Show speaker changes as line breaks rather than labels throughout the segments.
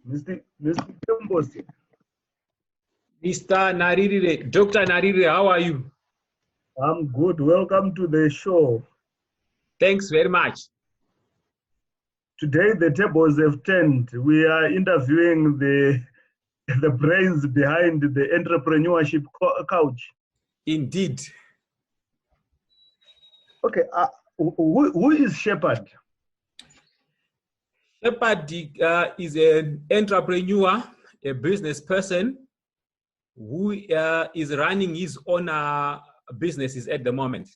Mr. Kembosi,
Mr. Naririre, Dr. Naririre, how are you?
I'm good. Welcome to the show.
Thanks very much.
Today the tables have turned. We are interviewing the brains behind the entrepreneurship couch.
Indeed.
Okay, who is Shepard?
Shepard is an entrepreneur, a business person who is running his own businesses at the moment.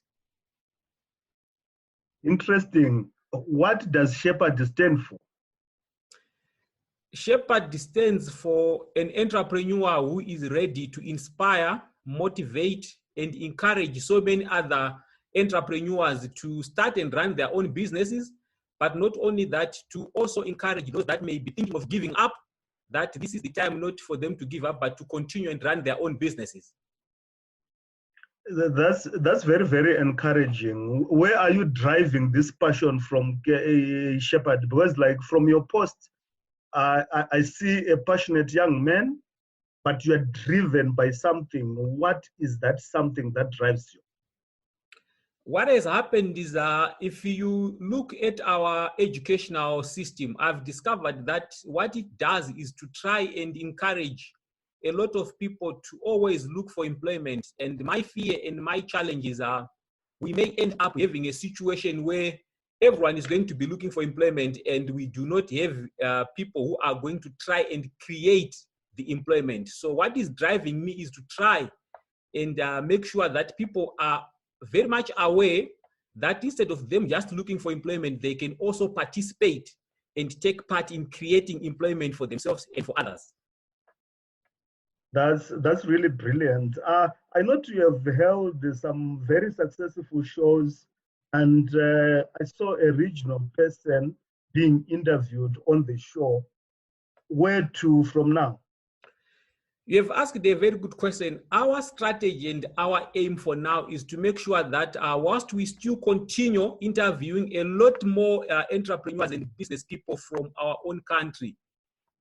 Interesting. What does Shepard stand for?
Shepard stands for an entrepreneur who is ready to inspire, motivate, and encourage so many other entrepreneurs to start and run their own businesses. But not only that, to also encourage those that may be thinking of giving up, that this is the time not for them to give up, but to continue and run their own businesses.
That's very, very encouraging. Where are you driving this passion from, Shepard? Because like from your post, I see a passionate young man, but you are driven by something. What is that something that drives you?
What has happened is if you look at our educational system, I've discovered that what it does is to try and encourage a lot of people to always look for employment. And my fear and my challenges are we may end up having a situation where everyone is going to be looking for employment and we do not have people who are going to try and create the employment. So what is driving me is to try and make sure that people are very much aware that instead of them just looking for employment, they can also participate and take part in creating employment for themselves and for others.
That's really brilliant. I know you have held some very successful shows, and I saw a regional person being interviewed on the show. Where to from now?
You have asked a very good question. Our strategy and our aim for now is to make sure that whilst we still continue interviewing a lot more entrepreneurs and business people from our own country,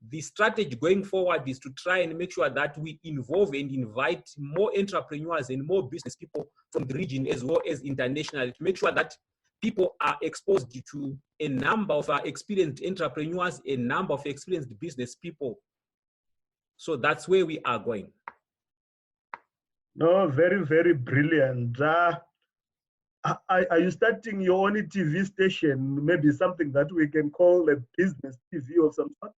the strategy going forward is to try and make sure that we involve and invite more entrepreneurs and more business people from the region as well as internationally to make sure that people are exposed to a number of experienced entrepreneurs, a number of experienced business people. So that's where we are going.
No, very, very brilliant. Are you starting your own TV station? Maybe something that we can call a business TV of some sort?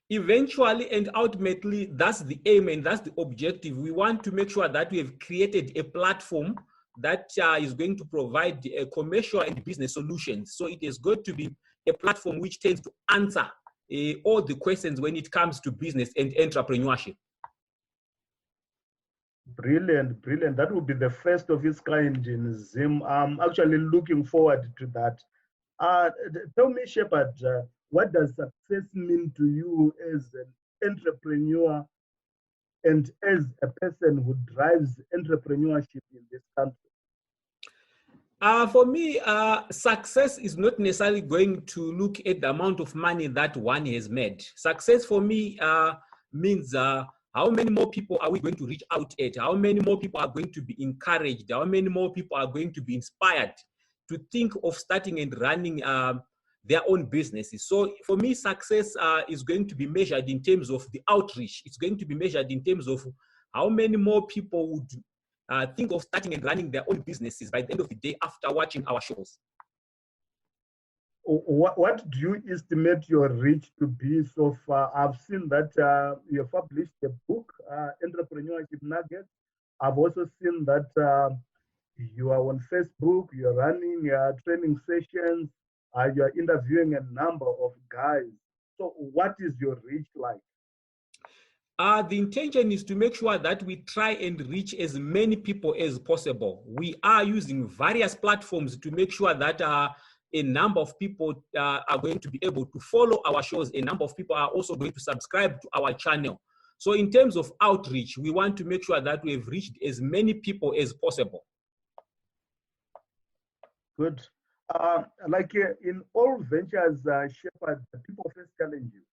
Eventually and ultimately, that's the aim and that's the objective. We want to make sure that we have created a platform that is going to provide commercial and business solutions. So it is going to be a platform which tends to answer all the questions when it comes to business and entrepreneurship.
Brilliant, brilliant. That will be the first of its kind in Zim. I'm actually looking forward to that. Tell me, Shepard, what does success mean to you as an entrepreneur and as a person who drives entrepreneurship in this country?
For me, success is not necessarily going to look at the amount of money that one has made. Success for me means how many more people are we going to reach out at? How many more people are going to be encouraged? How many more people are going to be inspired to think of starting and running their own businesses? So for me, success is going to be measured in terms of the outreach. It's going to be measured in terms of how many more people would think of starting and running their own businesses by the end of the day after watching our shows.
What do you estimate your reach to be so far? I've seen that you have published a book, Entrepreneurship Nuggets. I've also seen that you are on Facebook, you're running training sessions, you're interviewing a number of guys. So what is your reach like?
The intention is to make sure that we try and reach as many people as possible. We are using various platforms to make sure that a number of people are going to be able to follow our shows. A number of people are also going to subscribe to our channel. So in terms of outreach, we want to make sure that we have reached as many people as possible.
Good. Like in all ventures, Shepard, people face challenges.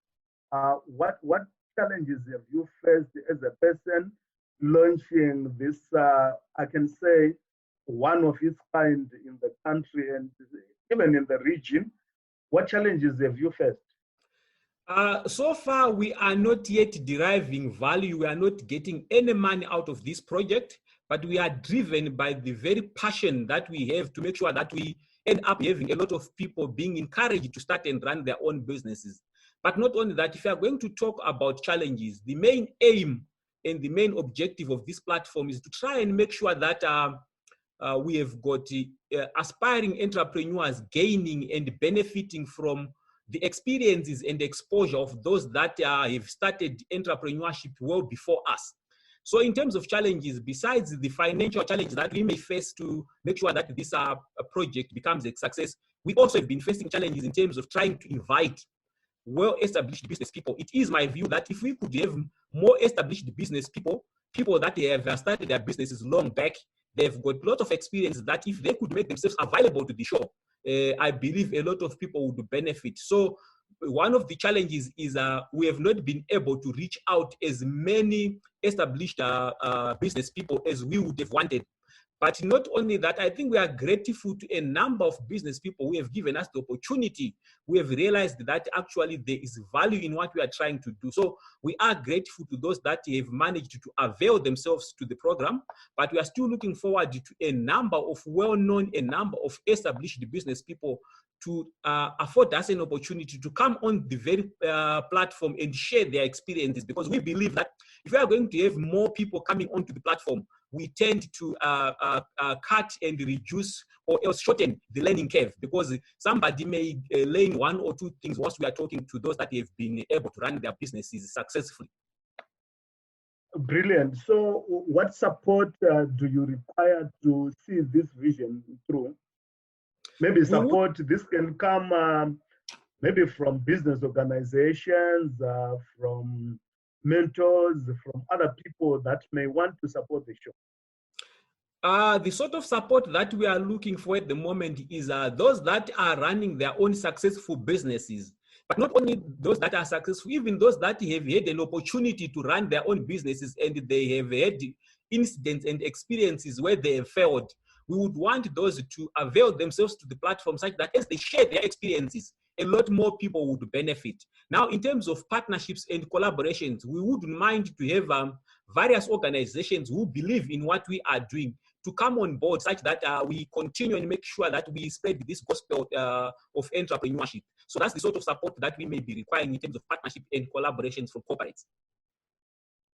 what challenges have you faced as a person launching this? I can say one of its kind in the country and even in the region. What challenges have you faced?
So far, we are not yet deriving value. We are not getting any money out of this project, but we are driven by the very passion that we have to make sure that we end up having a lot of people being encouraged to start and run their own businesses. But not only that, if you are going to talk about challenges, the main aim and the main objective of this platform is to try and make sure that we have got aspiring entrepreneurs gaining and benefiting from the experiences and exposure of those that have started entrepreneurship well before us. So in terms of challenges, besides the financial challenges that we may face to make sure that this project becomes a success, we also have been facing challenges in terms of trying to invite well-established business people. It is my view that if we could have more established business people, people that have started their businesses long back, they've got a lot of experience that if they could make themselves available to the show, I believe a lot of people would benefit. So one of the challenges is we have not been able to reach out as many established business people as we would have wanted. But not only that, I think we are grateful to a number of business people who have given us the opportunity. We have realized that actually there is value in what we are trying to do. So we are grateful to those that have managed to avail themselves to the program, but we are still looking forward to a number of well-known, a number of established business people to afford us an opportunity to come on the very platform and share their experiences, because we believe that if we are going to have more people coming onto the platform, we tend to cut and reduce or else shorten the learning curve, because somebody may learn one or two things whilst we are talking to those that have been able to run their businesses successfully.
Brilliant. So what support do you require to see this vision through? Maybe support, this can come maybe from business organizations, from mentors, from other people that may want to support the show.
The sort of support that we are looking for at the moment is those that are running their own successful businesses. But not only those that are successful, even those that have had an opportunity to run their own businesses and they have had incidents and experiences where they have failed. We would want those to avail themselves to the platform such that as they share their experiences, a lot more people would benefit. Now, in terms of partnerships and collaborations, we wouldn't mind to have various organizations who believe in what we are doing to come on board such that we continue and make sure that we spread this gospel of entrepreneurship. So that's the sort of support that we may be requiring in terms of partnership and collaborations from corporates.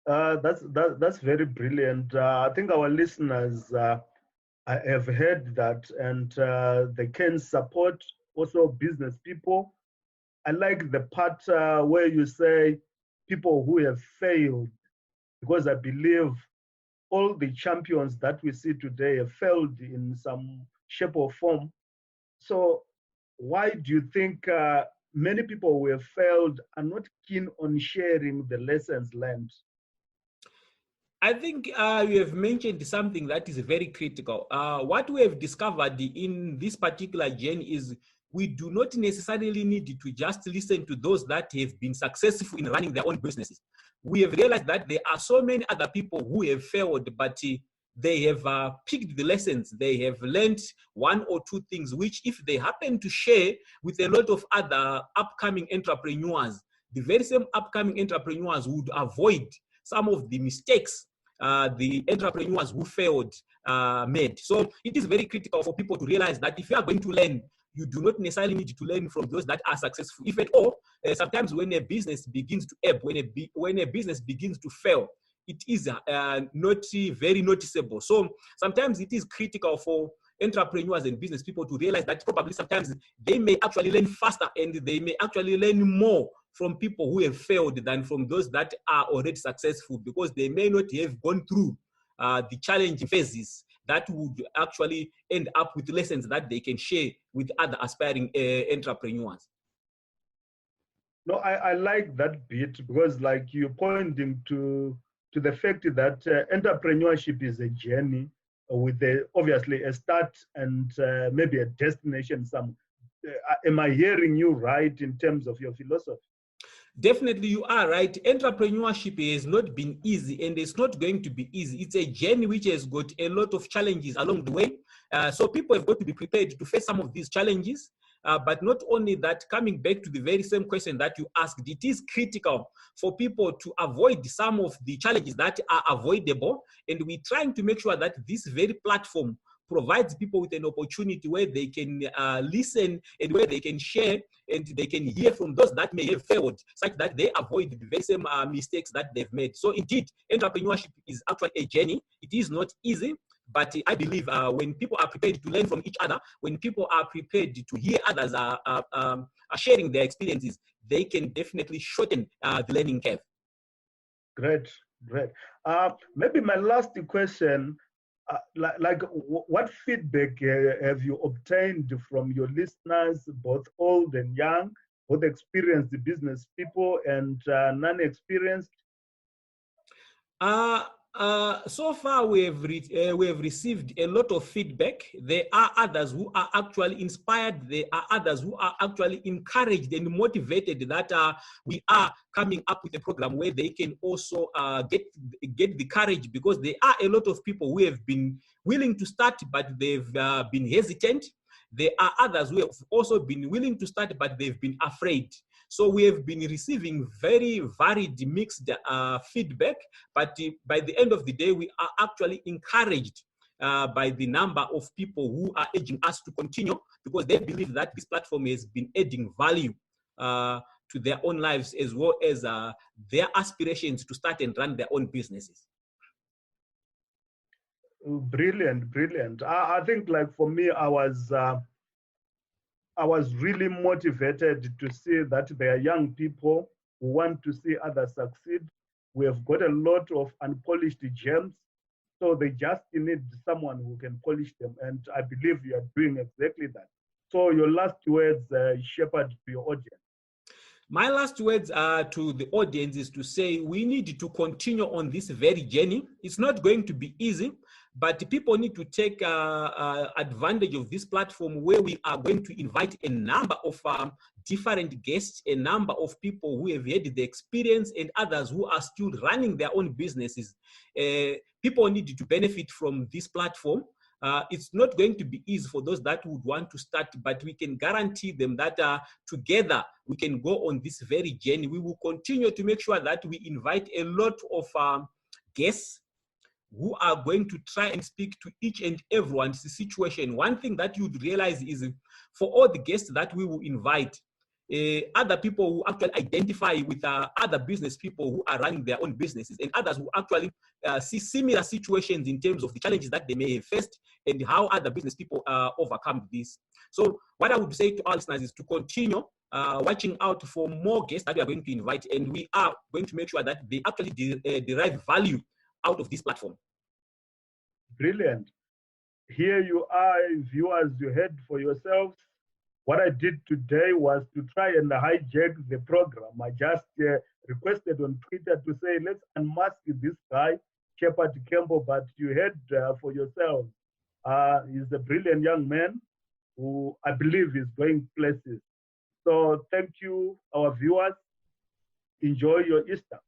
That's very brilliant. I think our listeners have heard that, and they can support also business people. I like the part where you say people who have failed, because I believe all the champions that we see today have failed in some shape or form. So why do you think many people who have failed are not keen on sharing the lessons learned?
I think you have mentioned something that is very critical. What we have discovered in this particular journey is we do not necessarily need to just listen to those that have been successful in running their own businesses. We have realized that there are so many other people who have failed, but they have picked the lessons. They have learned one or two things, which if they happen to share with a lot of other upcoming entrepreneurs, the very same upcoming entrepreneurs would avoid some of the mistakes the entrepreneurs who failed made. So it is very critical for people to realize that if you are going to learn, you do not necessarily need to learn from those that are successful. If at all, sometimes when a business begins to ebb, when a business begins to fail, it is not very noticeable. So sometimes it is critical for entrepreneurs and business people to realize that probably sometimes they may actually learn faster and they may actually learn more from people who have failed than from those that are already successful, because they may not have gone through the challenging phases that would actually end up with lessons that they can share with other aspiring entrepreneurs.
No, I like that bit, because like you're pointing to the fact that entrepreneurship is a journey with obviously a start and maybe a destination. Am I hearing you right in terms of your philosophy?
Definitely, you are right. Entrepreneurship has not been easy, and it's not going to be easy. It's a journey which has got a lot of challenges along the way. So people have got to be prepared to face some of these challenges. But not only that, coming back to the very same question that you asked, it is critical for people to avoid some of the challenges that are avoidable. And we're trying to make sure that this very platform provides people with an opportunity where they can listen and where they can share and they can hear from those that may have failed, such that they avoid the very same mistakes that they've made. So indeed, entrepreneurship is actually a journey. It is not easy, but I believe when people are prepared to learn from each other, when people are prepared to hear others are sharing their experiences, they can definitely shorten the learning curve.
Great, great. Maybe my last question, what feedback have you obtained from your listeners, both old and young, both experienced business people and non-experienced?
So far, we have received a lot of feedback. There are others who are actually inspired. There are others who are actually encouraged and motivated that we are coming up with a program where they can also get the courage, because there are a lot of people who have been willing to start, but they've been hesitant. There are others who have also been willing to start, but they've been afraid. So we have been receiving very varied, mixed feedback, but by the end of the day, we are actually encouraged by the number of people who are urging us to continue, because they believe that this platform has been adding value to their own lives, as well as their aspirations to start and run their own businesses.
Brilliant, brilliant. I think, like, for me, I was really motivated to see that there are young people who want to see others succeed. We have got a lot of unpolished gems, so they just need someone who can polish them. And I believe you are doing exactly that. So your last words, Shepherd, to your audience.
My last words to the audience is to say we need to continue on this very journey. It's not going to be easy, but people need to take advantage of this platform, where we are going to invite a number of different guests, a number of people who have had the experience, and others who are still running their own businesses. People need to benefit from this platform. It's not going to be easy for those that would want to start, but we can guarantee them that together we can go on this very journey. We will continue to make sure that we invite a lot of guests who are going to try and speak to each and everyone's situation. One thing that you'd realize is, for all the guests that we will invite, other people who actually identify with other business people who are running their own businesses, and others who actually see similar situations in terms of the challenges that they may have faced and how other business people overcome this. So what I would say to our listeners is to continue watching out for more guests that we are going to invite, and we are going to make sure that they actually derive value out of this platform.
Brilliant. Here you are, viewers, you heard for yourselves. What I did today was to try and hijack the program. I just requested on Twitter to say, let's unmask this guy, Shepherd Campbell, but you heard for yourselves. He's a brilliant young man who I believe is going places. So thank you, our viewers. Enjoy your Easter.